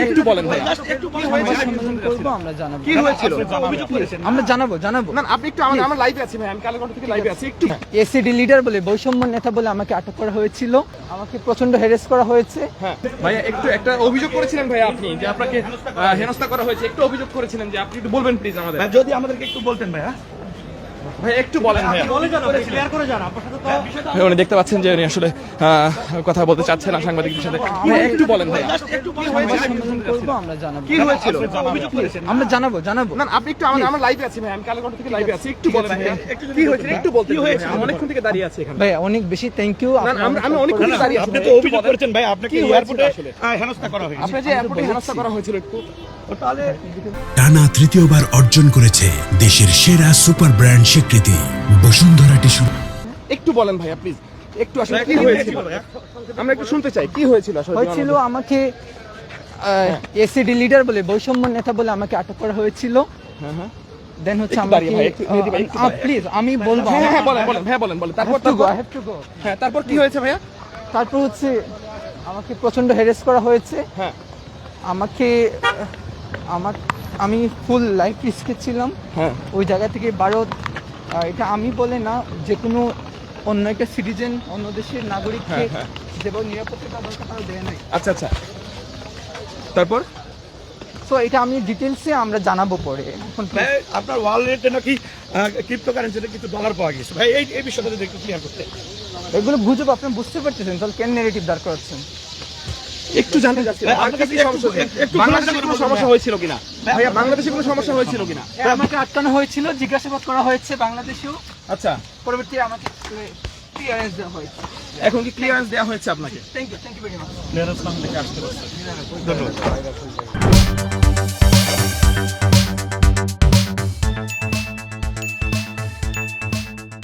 একটু বলেন ভাই, সম্মেলন করবো, আমরা জানাবো। কি হয়েছিল? আমরা জানাবো। না আপনি একটু আমার লাইভে আছি ভাই, আমি কালেকন্ঠ থেকে লাইভে আছি একটু। এসিডি লিডার বলে, বৈষম্য নেতা বলে আমাকে আটক করা হয়েছিল, আমাকে প্রচন্ড হ্যারাস করা হয়েছে। হ্যাঁ ভাইয়া, একটু একটা অভিযোগ করেছিলেন ভাই আপনি যে আপনাকে হেনস্থা করা হয়েছে, একটু অভিযোগ করেছিলেন যে আপনি একটু বলবেন প্লিজ আমাদের। যদি আমাদেরকে একটু বলতেন ভাইয়া। ভাই একটু বলেন ভাইয়া। ভাই উনি দেখতে পাচ্ছেন যে উনি আসলে কথা বলতে চাচ্ছেন না সাংবাদিকদের সাথে। ভাই একটু বলেন ভাইয়া। সম্মেলন করবো, আমরা জানাবো। কি হয়েছিল? আমরা জানাবো। না আপনি একটু আমার লাইভে আছি ভাই, আমি কালেকন্ঠ থেকে লাইভে আছি একটু বলেন ভাইয়া। কি হয়েছিল একটু বলতে হয়েছে, আমি অনেকক্ষণ থেকে দাঁড়িয়ে আছি এখানে। ভাই অনেক বেশি থ্যাংক ইউ। আমি অনেকক্ষণ থেকে দাঁড়িয়ে আছি। আপনি তো অভিযোগ করেছেন ভাই, আপনাকে এয়ারপোর্টে হেনস্থা করা হয়েছে। আপনি যে এয়ারপোর্টে হেনস্থা করা হয়েছিল একটু তাহলে টানা তৃতীয়বার অর্জন করেছে দেশের সেরা সুপার ব্র্যান্ড স্বীকৃতি বসুন্ধরা টিস্যু। একটু বলেন ভাইয়া প্লিজ, একটু আসলে কি হয়েছিল আমরা একটু শুনতে চাই, কি হয়েছিল আসলে? হয়েছিল আমাকে এসিডি লিডার বলে, বৈষম্য নেতা বলে আমাকে আটক করা হয়েছিল। হ্যাঁ দেন হচ্ছে একটু আমাকে দাঁড়িয়ে ভাই, একটু মেহেদী ভাই, একটু দাঁড়িয়ে। প্লিজ আমি বলবো। হ্যাঁ বলেন ভাইয়া, বলেন তারপর I have to go. হ্যাঁ তারপর কি হয়েছে ভাইয়া? তারপর হচ্ছে আমাকে প্রচন্ড হ্যারাস করা হয়েছে। হ্যাঁ আমাকে আমি ফুল লাইফ রিস্কে ছিলাম। হ্যাঁ ওই জায়গা থেকে ভারত, এটা আমি বলে না, যে কোনো অন্য একটা সিটিজেন, অন্য দেশের নাগরিককে হ্যাঁ। যেভাবে নিরাপত্তা দরকার তারা দেয় নাই। আচ্ছা তারপর তো এটা আমি ডিটেলসে আমরা জানাবো পরে। এখন ভাই আপনার ওয়ালেটে নাকি ক্রিপ্টোকারেন্সিতে কিছু ডলার পাওয়া গেছে ভাই, এই বিষয়টা যদি একটু ক্লিয়ার করতে। এগুলো গুজব, আপনি বুঝতে পারতেছেন, তাহলে কেন নেগেটিভ দাঁড় করাচ্ছেন? একটু জানতে চাচ্ছিলাম আপনার কাছে বাংলাদেশে কোনো সমস্যা হয়েছিল কিনা ভাইয়া, বাংলাদেশে কোনো সমস্যা হয়েছিল কিনা? আমাকে আটকানো হয়েছিল, জিজ্ঞাসাবাদ করা হয়েছে বাংলাদেশেও, আচ্ছা পরবর্তী আমাকে ক্লিয়ারেন্স দেওয়া হয়েছে। এখন কি ক্লিয়ারেন্স দেওয়া হয়েছে আপনাকে? Thank you very much. ধন্যবাদ।